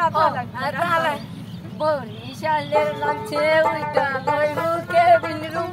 তাহলে বরিশালের লঞ্চে উইটা লইবু কেবিন রুম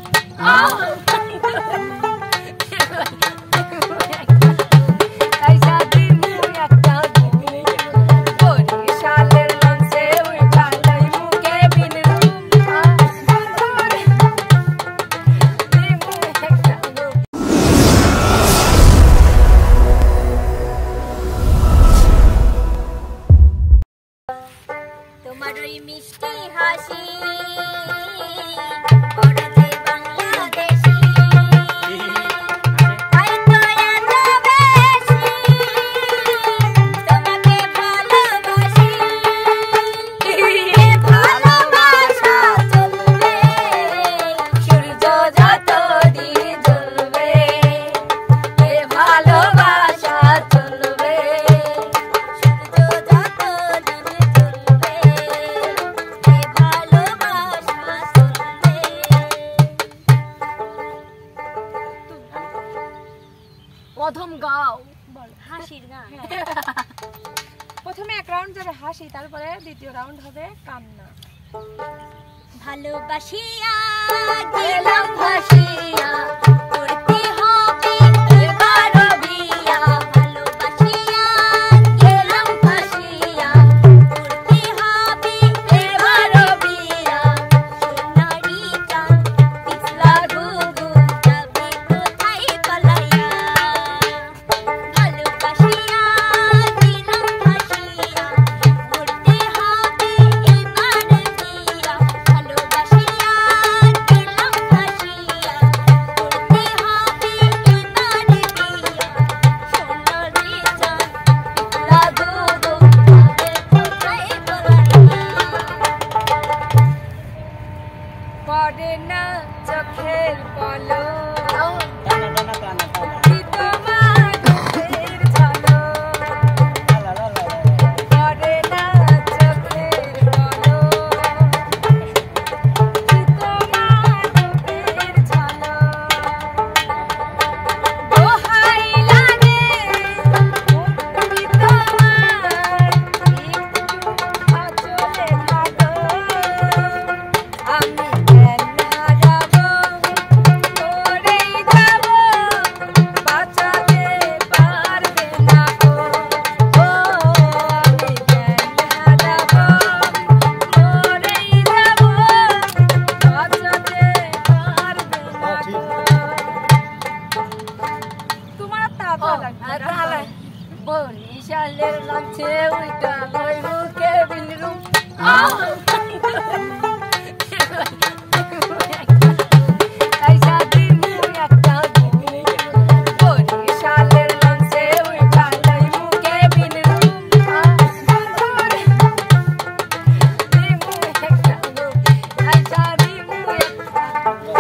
মিষ্টি হাসি প্রথম গাও বল হাসির গান প্রথমে এক রাউন্ড যাবে হাসি তারপরে দ্বিতীয় রাউন্ড হবে কান্না ভালোবাসিয়া গেলাম ভাসিয়া করতে হবে এবার বিয়া ভালোবাসিয়া গেলাম ভাসিয়া করতে হবে এবার বিয়া সোনারি চাঁদ পিছলা ঘুঘু যাবে কোথায় পালাইয়া ভালোবাসিয়া গেলাম ভাসিয়া করতে হবে এবার বিয়া ভালোবাসিয়া গেলাম ভাসিয়া করতে হবে এবার বিয়া সোনারি চাঁদ পিছলা ঘুঘু যাবে কোথায় পালাইয়া পড়ে না চোখের পলক তোমার চোখের ঝলক পড়ে না চোখের পলক তোমার চোখের ঝলক দোহাই লাগে তোমার একটু আঁচলে থাকো আমি বরিশালের লঞ্চে উইটা লইবু কেবিন রুম বরিশালের লঞ্চে উইটা লইবু কেবিন রুম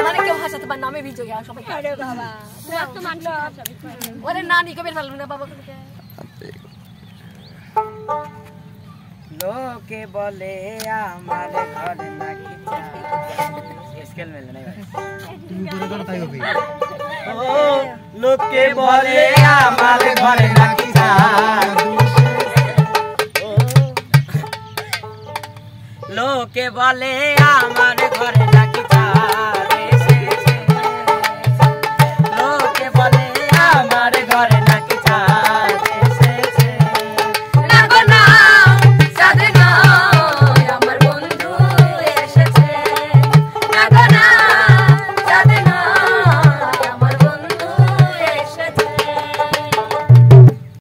মানে কেউ হাসাতে পার নামে ভিজো গিয়া সবাই আরে বাবা তো মানুষ ওরে নানি কবে ফেলবো না বাবা লোকে বলে আমার ঘরে নাকি স্কেল মেলে না তুমি করে দাও তাই হবে ও লোকে বলে আমার ঘরে নাকি লোকে বলে আমার ঘরে